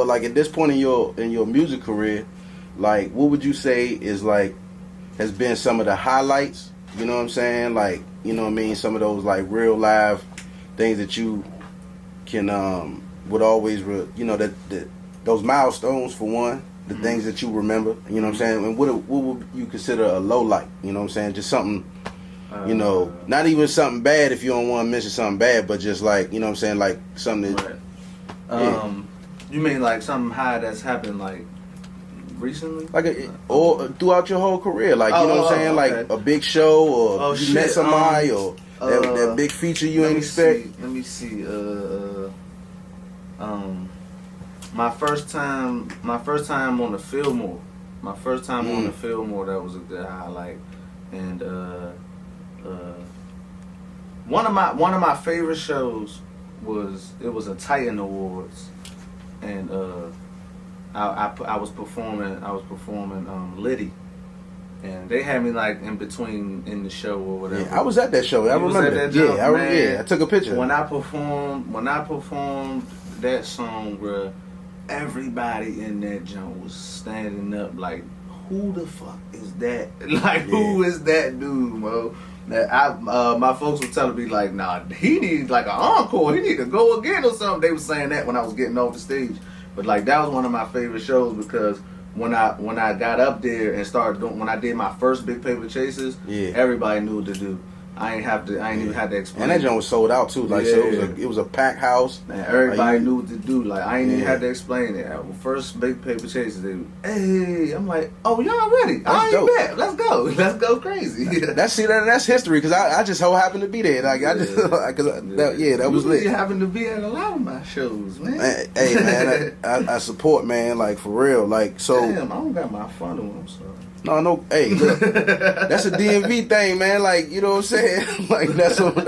like at this point in your music career, like what would you say is like has been some of the highlights? You know what I'm saying? Like, you know what I mean? Some of those like real live things that you can would always that those milestones for one, the things that you remember. You know what I'm saying? And what would you consider a low light? You know what I'm saying? Just something. Not even something bad if you don't want to mention something bad, but just like, you know what I'm saying, like something that, right. You mean like something high that's happened like recently? Like or throughout your whole career, like, you know what I'm saying, okay. like a big show or you met somebody or that big feature you ain't expect. Let me see. My first time on the Fillmore. My first time on the Fillmore, that was a good highlight. And one of my favorite shows was a Titan Awards, and I was performing Liddy, and they had me like in between in the show or whatever. Yeah, I was at that show. I remember that. Yeah, I took a picture. When I performed that song, bruh, everybody in that joint was standing up like, who the fuck is that? Like, who is that dude, bro? My folks were telling me like, nah, he needs like an encore. He need to go again or something. They were saying that when I was getting off the stage. But like, that was one of my favorite shows because when I got up there and started doing, when I did my first Big Paper Chases, everybody knew what to do. I ain't even had to explain. And that joint was sold out too. Like, so it was a packed house. And everybody knew what to do. Like, I ain't even had to explain it. First Big Paper Chases, they, hey, I'm like, oh, y'all ready? I ain't bet. Let's go. Let's go crazy. That's history because I just so happened to be there. Like, that was lit. You happened to be at a lot of my shows, man. Hey, man, I support, man. Like, for real. Like, so. Damn, I don't got my funnel. I'm sorry. No, hey, look, that's a DMV thing, man. Like, you know what I'm saying? Like, that's something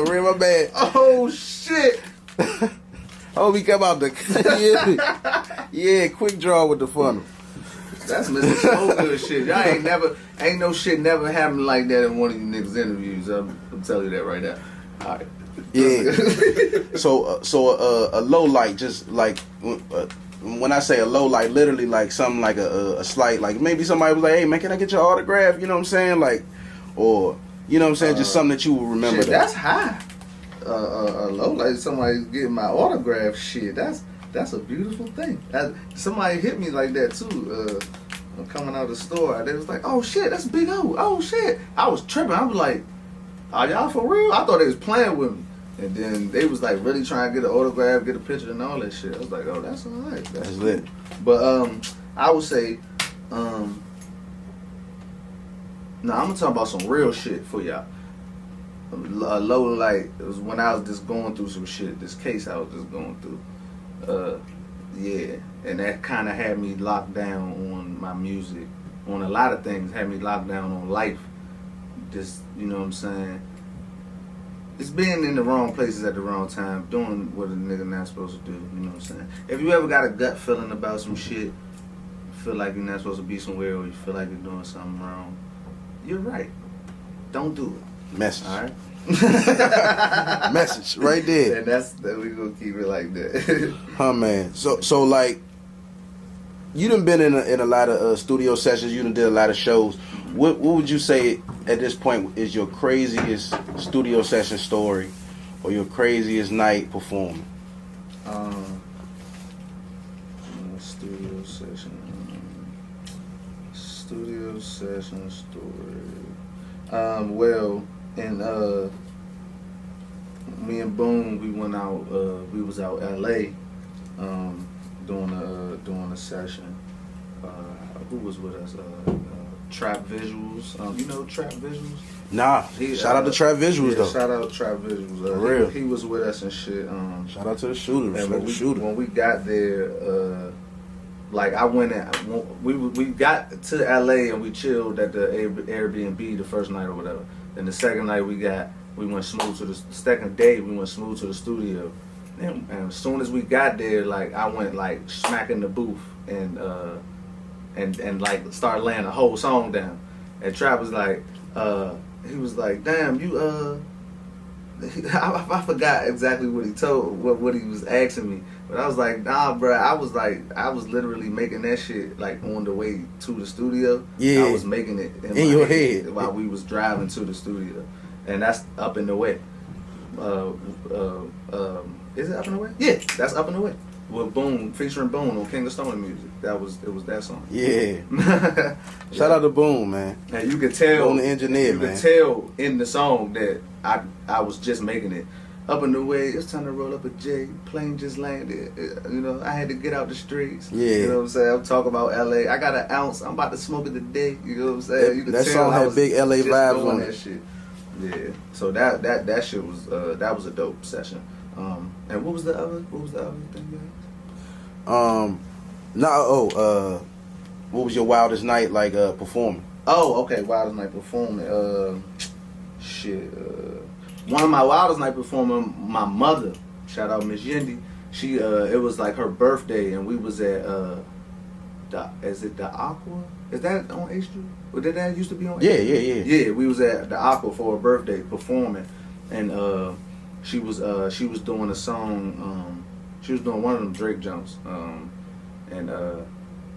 real, my bad. Oh, shit. Oh, we come out the... yeah, quick draw with the funnel. That's Mr. Smoker shit. Y'all ain't no shit never happened like that in one of you niggas' interviews. I'm telling you that right now. All right. Yeah. So a low light, just like... when I say a low light, literally like something like a slight, like maybe somebody was like, hey man, can I get your autograph? You know what I'm saying? Like, or, you know what I'm saying? Just something that you will remember. Shit, that's high. A low light, somebody getting my autograph, shit, that's a beautiful thing. Somebody hit me like that too. Coming out of the store, they was like, oh shit, that's Big O. Oh shit. I was tripping. I was like, are y'all for real? I thought they was playing with me. And then they was like really trying to get an autograph, get a picture, and all that shit. I was like, oh, that's alright. That's lit. But I would say, I'm gonna talk about some real shit for y'all. A low light, it was when I was just going through some shit. This case I was just going through. And that kind of had me locked down on my music, on a lot of things. Had me locked down on life. Just, you know what I'm saying. It's being in the wrong places at the wrong time, doing what a nigga not supposed to do, you know what I'm saying? If you ever got a gut feeling about some shit, feel like you're not supposed to be somewhere, or you feel like you're doing something wrong, you're right. Don't do it. Message. Alright? Message, right there. And that we gonna keep it like that. Huh, man. So like, you done been in a lot of studio sessions, you done did a lot of shows. What would you say at this point is your craziest studio session story or your craziest night performing? Studio session story. Well, and me and Boone, we went out. We was out LA, doing a session. Who was with us? Trap Visuals. You know Trap Visuals? Nah. Shout out to Trap Visuals though. Shout out to Trap Visuals. For real. He was with us and shit. Shout out to the shooter. And when we got there, like I went in, we got to LA and we chilled at the Airbnb the first night or whatever. Then the second night we went smooth to the second day we went smooth to the studio. And as soon as we got there, like I went like smacking the booth and like started laying a whole song down. And Trap was like, he was like, damn, you I forgot exactly what he told, what he was asking me, but I was like, nah, bro. I was literally making that shit like on the way to the studio. Yeah. I was making it in your head while we was driving to the studio, and that's Up in the Way. Is it Up in the Way? Yeah, that's Up in the Way. With Boone, featuring Boone on King of Stoner Music. It was that song. Yeah. Shout out to Boone, man. And you could tell Boone the engineer, you man. could tell in the song that I was just making it. Up in the Way, it's time to roll up a J. Plane just landed. You know, I had to get out the streets. Yeah. You know what I'm saying? I'm talking about LA. I got an ounce. I'm about to smoke it today. You know what I'm saying? You could that tell song I had was big LA just vibes doing on that it. shit. Yeah. So that shit was that was a dope session. And what was the other thing you had? What was your wildest night like performing? Oh, okay, wildest night performing. One of my wildest night performing, my mother, shout out Miss Yendi. She it was like her birthday, and we was at is it the Aqua? Is that on H Street? Or did that used to be on? Yeah, H Street? yeah. Yeah, we was at the Aqua for her birthday performing, and she was doing a song. She was doing one of them Drake jumps, and I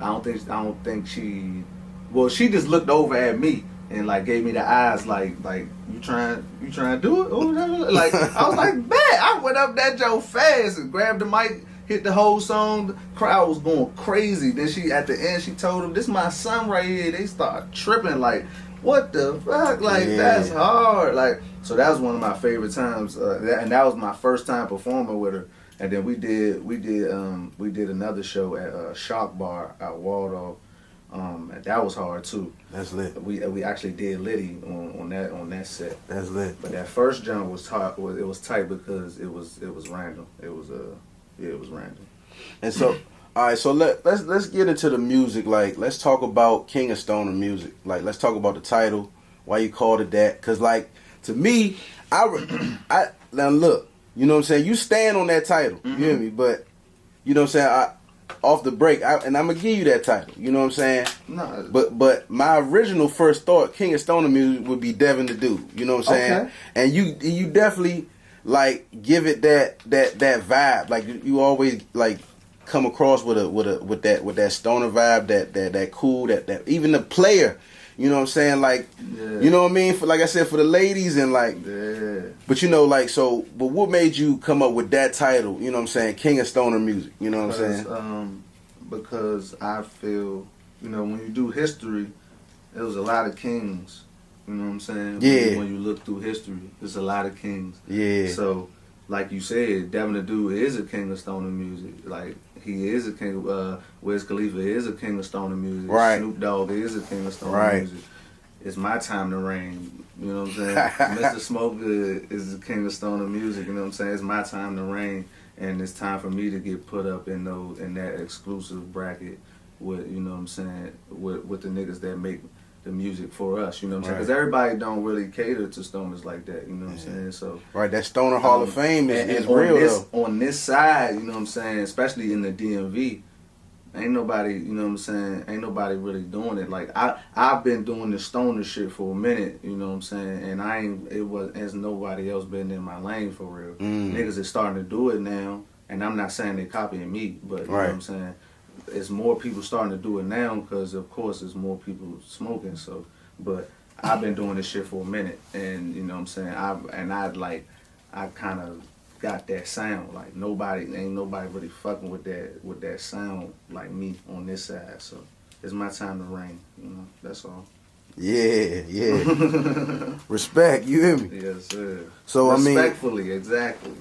don't think she. Well, she just looked over at me and like gave me the eyes, like you trying to do it? Like I was like, bet. I went up that joke fast and grabbed the mic, hit the whole song. The crowd was going crazy. Then she at the end she told them, "This my son right here." They start tripping like, "What the fuck?" Like that's hard. Like so that was one of my favorite times, and that was my first time performing with her. And then we did another show at Shock Bar at Waldorf. And that was hard too. That's lit. We actually did Liddy on that set. That's lit. But that first jump was tight. It was tight because it was random. It was random. And so, all right. So let's get into the music. Like, let's talk about King of Stoner music. Like, let's talk about the title. Why you called it that? Cause like to me, I now look. You know what I'm saying? You stand on that title. You hear me? But you know what I'm saying? Off the break, and I'm gonna give you that title. You know what I'm saying? No. But my original first thought, King of Stoner music, would be Devin the Dude. You know what I'm saying? Okay. And you definitely like give it that vibe. Like you always like come across with that stoner vibe, that cool, that even the player. You know what I'm saying? Like, you know what I mean? For like I said, for the ladies and like, but you know, like, so, but what made you come up with that title? You know what I'm saying? King of Stoner music. You know what I'm saying? Because I feel, you know, when you do history, there was a lot of kings. You know what I'm saying? Yeah. When you look through history, there's a lot of kings. Yeah. So, like you said, Devin the Dude is a king of stoner music. Like, he is a king of, Wiz Khalifa is a king of stoner music. Right. Snoop Dogg is a king of stoner music. It's my time to reign. You know what I'm saying? Mr. Smoke Good is the king of stoner music. You know what I'm saying? It's my time to reign, and it's time for me to get put up in that exclusive bracket with, you know what I'm saying, with the niggas that make the music for us. You know what I'm saying? Because everybody don't really cater to stoners like that. You know what I'm saying? So that Stoner Hall of Fame is real though. On this side, you know what I'm saying, especially in the DMV, ain't nobody, you know what I'm saying, ain't nobody really doing it. Like I've been doing the stoner shit for a minute, you know what I'm saying, and there's nobody else been in my lane for real. Niggas is starting to do it now, and I'm not saying they copying me, but you know what I'm saying, it's more people starting to do it now because of course there's more people smoking. So, but I've been doing this shit for a minute, and you know what I'm saying, I kind of got that sound. Like ain't nobody really fucking with that sound like me on this side. So it's my time to reign. You know, that's all. Yeah. Respect, you hear me? Yes, sir. So respectfully, exactly.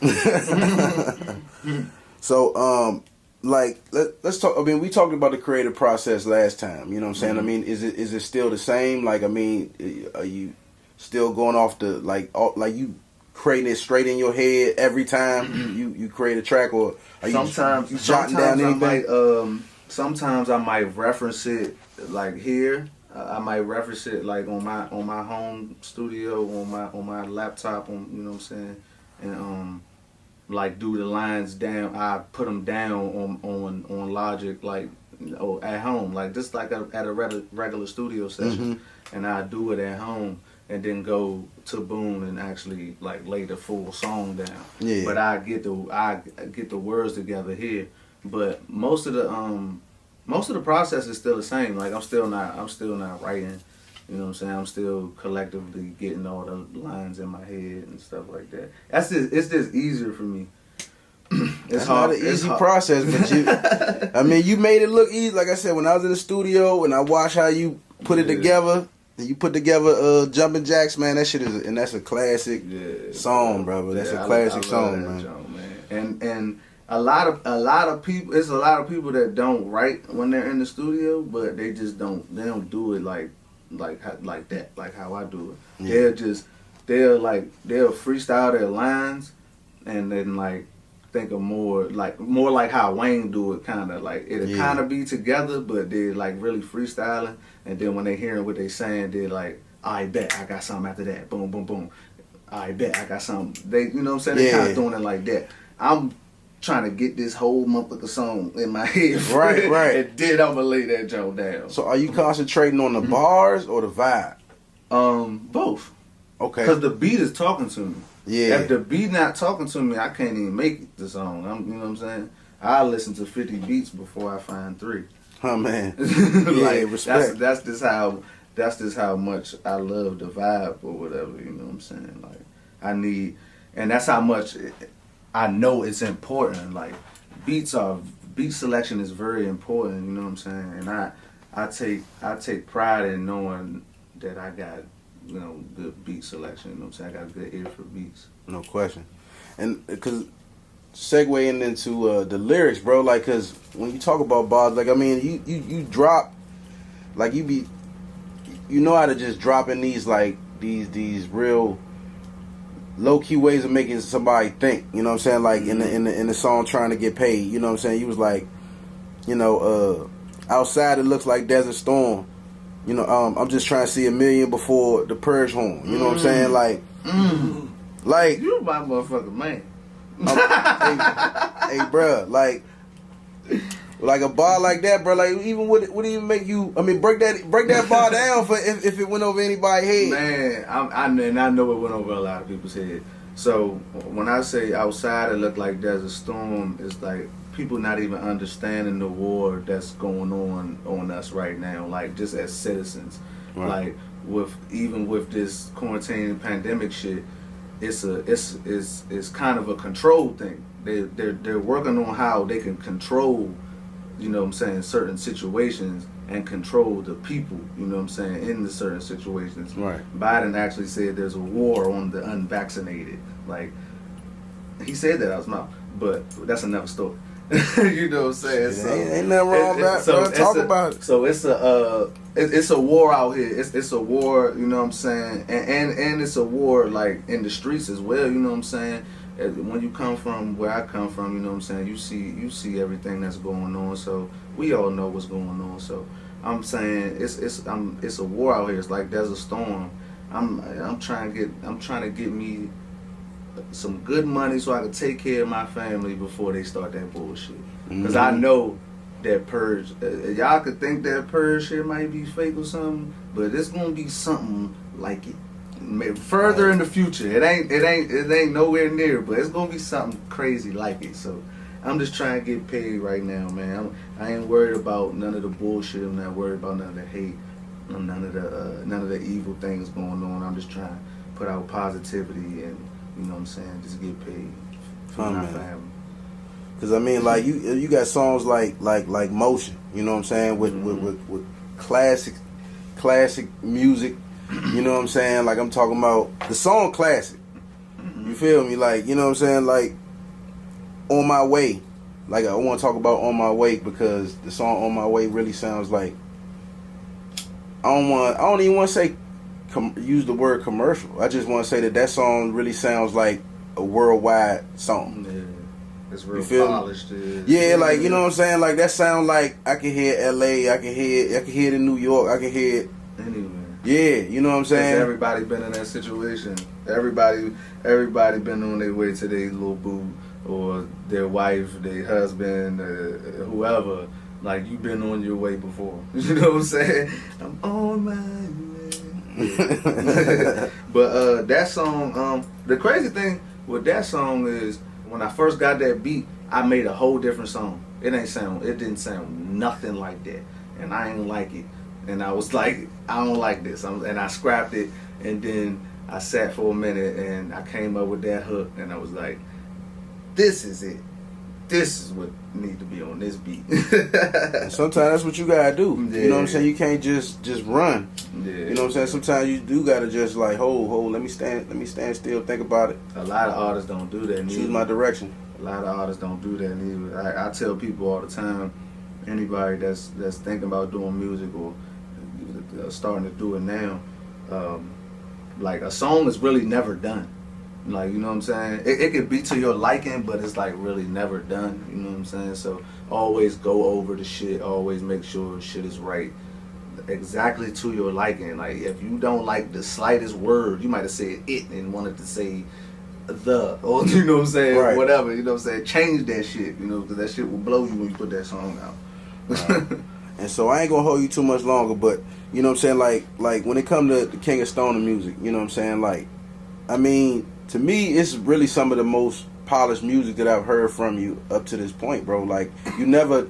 So like let's talk. I mean, we talked about the creative process last time. You know what I'm saying? I mean, is it still the same? Like, I mean, are you still going off the like you creating it straight in your head every time you create a track, or are you jotting down anything? Sometimes I might reference it like here. I might reference it like on my home studio, on my laptop, you know what I'm saying, and like do the lines down. I put them down on Logic, like, at home, like just like at a regular studio session, and I do it at home. and then go to Boone and actually like lay the full song down. Yeah. But I get the words together here. But most of the process is still the same. Like I'm still not writing. You know what I'm saying? I'm still collectively getting all the lines in my head and stuff like that. It's just easier for me. It's not an easy process, but you made it look easy. Like I said, when I was in the studio and I watched how you put it together, and you put together Jumpin' Jacks, man, that shit is, and that's a classic song, brother. That's a classic song, man. Joke, man. And a lot of people, it's a lot of people that don't write when they're in the studio, but they just don't do it like that, like how I do it. Yeah. They'll freestyle their lines and then like think of more like how Wayne do it, kind of like it'll kind of be together, but they're like really freestyling, and then when they hearing what they saying, they're like, I bet I got something after that, boom boom boom, I bet I got something. They, you know what I'm saying, they kind of doing it like that. I'm trying to get this whole motherfucker song in my head, right, and then I'm gonna lay that joke down. So are you concentrating on the bars or the vibe? Both. Okay. Because the beat is talking to me. Yeah. If the beat not talking to me, I can't even make the song. You know what I'm saying? I listen to 50 beats before I find 3. Huh, man. Like, respect. That's just how much I love the vibe or whatever. You know what I'm saying? Like and that's how much I know it's important. Like beat selection is very important. You know what I'm saying? And I take pride in knowing that I got, you know, good beat selection. You know what I'm saying? I got a good ear for beats. No question. And because segueing into the lyrics, bro, like, because when you talk about bars, like, I mean, you drop, like, you know how to just drop in these, like, these real low-key ways of making somebody think, you know what I'm saying? Like, in the song Trying to Get Paid, you know what I'm saying? You was like, you know, outside it looks like Desert Storm. You know, I'm just trying to see a million before the purge horn. You know what I'm saying? Like, like you my motherfucking man. Hey, bro, like a bar like that, bro. Like, even would even make you? I mean, break that bar down for if it went over anybody's head. Man, I know it went over a lot of people's head. So when I say outside it look like Desert Storm, it's like people not even understanding the war that's going on us right now, like just as citizens. Right. Like with this quarantine and pandemic shit, it's kind of a control thing. They're working on how they can control, you know what I'm saying, certain situations and control the people, you know what I'm saying, in the certain situations. Right. Biden actually said there's a war on the unvaccinated. Like, he said that out of his mouth, but that's another story. You know what I'm saying? So, ain't nothing wrong with that, bro. Talk about it. So it's a war out here. It's a war, you know what I'm saying? And it's a war like in the streets as well, you know what I'm saying? When you come from where I come from, you know what I'm saying, you see everything that's going on, so we all know what's going on. So I'm saying it's a war out here. It's like Desert Storm. I'm trying to get me some good money so I can take care of my family before they start that bullshit. Because I know that purge, y'all could think that purge shit might be fake or something, but it's gonna be something like it. Further in the future, it ain't nowhere near, but it's gonna be something crazy like it. So I'm just trying to get paid right now, man. I ain't worried about none of the bullshit. I'm not worried about none of the hate, none of the evil things going on. I'm just trying to put out positivity and, you know what I'm saying, just get paid for my family. Cause I mean, like you got songs like Motion, you know what I'm saying, with classic music. You know what I'm saying? Like, I'm talking about the song classic. You feel me? Like, you know what I'm saying? Like, On My Way. Like, I want to talk about On My Way because the song On My Way really sounds like, I don't even want to say use the word commercial. I just want to say that song really sounds like a worldwide song. Yeah. It's real polished. Yeah, like, you know what I'm saying? Like, that sound like I can hear LA, I can hear it in New York, I can hear it anywhere. Yeah, you know what I'm saying? Everybody been in that situation. Everybody been on their way to their little boo or their wife, their husband, whoever. Like, you been on your way before. You know what I'm saying? I'm on my way. But that song, the crazy thing with that song is when I first got that beat, I made a whole different song. It didn't sound nothing like that, and I ain't like it. And I was like, I don't like this, and I scrapped it. And then I sat for a minute, and I came up with that hook, and I was like, this is it. This is what needs to be on this beat. And sometimes that's what you gotta do. Yeah. You know what I'm saying? You can't just run. Yeah. You know what I'm saying? Sometimes you do gotta just like hold. Let me stand still. Think about it. A lot of artists don't do that. Choose my direction. A lot of artists don't do that neither. I tell people all the time, anybody that's thinking about doing music or starting to do it now, like a song is really never done. Like, you know what I'm saying? It could be to your liking, but it's like really never done. You know what I'm saying? So always go over the shit. Always make sure shit is right, exactly to your liking. Like if you don't like the slightest word, you might have said it and wanted to say the, or you know what I'm saying? Right. Whatever. You know what I'm saying? Change that shit. You know, because that shit will blow you when you put that song out. Right. And so I ain't gonna hold you too much longer, but you know what I'm saying? Like when it comes to the King of Stoner music, you know what I'm saying? Like, I mean, to me, it's really some of the most polished music that I've heard from you up to this point, bro. Like, you never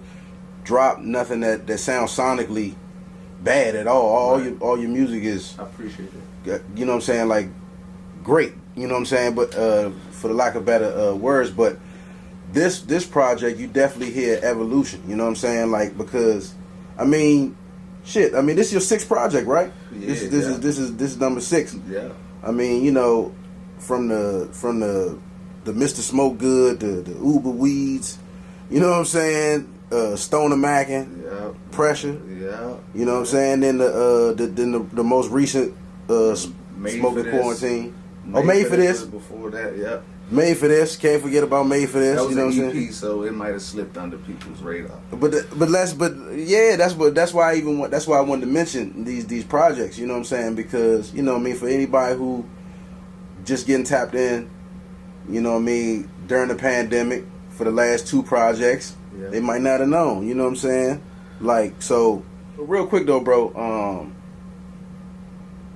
drop nothing that sounds sonically bad at all. All your music is, I appreciate it. you know what I'm saying? Like, great. You know what I'm saying? But for the lack of better words, but this project, you definitely hear evolution. You know what I'm saying? Like, because I mean, shit. I mean, this is your 6th project, right? Yeah, This is number 6. Yeah. I mean, you know, from the Mr. Smoke Good, the Uber Weeds, you know what I'm saying? Stoner Mackin, Yeah. Pressure, Yeah. you know what I'm saying? Then the most recent Made Smoking for This. Quarantine. Made for This. Before that, yeah. Made for This. Can't forget about Made for This. That was you know an what I'm EP, saying? so it might have slipped under people's radar. That's why I wanted to mention these projects. You know what I'm saying? Because you know what I mean, for anybody who just getting tapped in, you know what I mean, during the pandemic for the last 2 projects, Yeah. they might not have known. You know what I'm saying? Like, so real quick though, bro.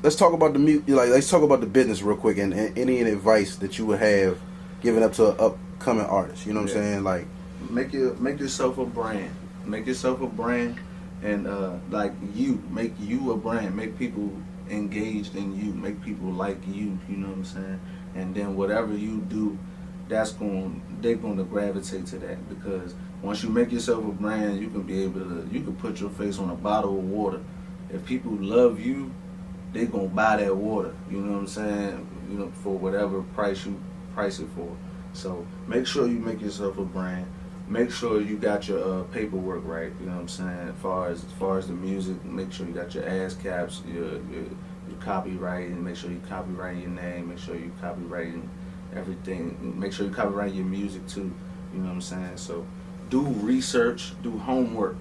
Let's talk about let's talk about the business real quick and any advice that you would have given up to an upcoming artist. You know what I'm saying? Like, make yourself a brand. Make yourself a brand, and make you a brand. Make people engaged in you. Make people like you. You know what I'm saying? And then whatever you do, they're going to gravitate to that, because once you make yourself a brand, you can put your face on a bottle of water. If people love you, they gonna buy that water. You know what I'm saying? You know, for whatever price you price it for. So make sure you make yourself a brand. Make sure you got your paperwork right. You know what I'm saying? As far as the music, make sure you got your ASCAPs, your copyright, and make sure you copyright your name. Make sure you copywriting everything. Make sure you copyright your music too. You know what I'm saying? So do research, do homework.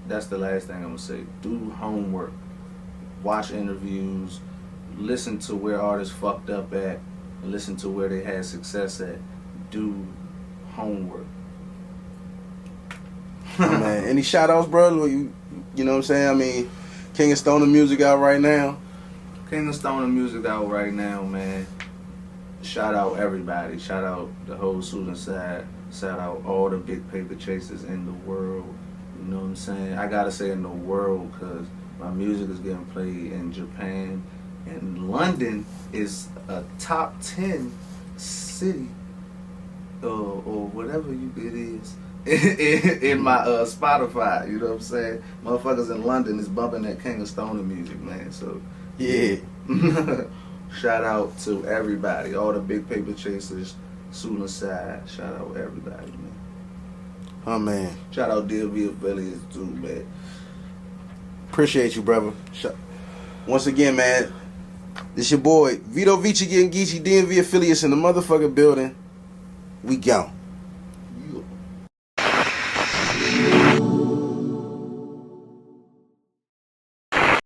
That's the last thing I'm gonna say. Do homework. Watch interviews. Listen to where artists fucked up at. Listen to where they had success at. Do homework. man, any shout outs, bro? You know what I'm saying? I mean, King of Stoner music out right now. King of Stoner music out right now, man. Shout out everybody. Shout out the whole Susan side. Shout out all the big paper chasers in the world. You know what I'm saying? I gotta say in the world, because my music is getting played in Japan, and London is a top 10 city, or whatever it is, in my Spotify. You know what I'm saying? Motherfuckers in London is bumping that King of Stoner music, man. So Yeah. shout out to everybody, all the big paper chasers, Susan side. Shout out everybody, man. Oh man. Shout out DLV affiliates too, man. Appreciate you, brother. Once again, man, this your boy Vito Vici getting Geechee DMV affiliates in the motherfucking building. We gone.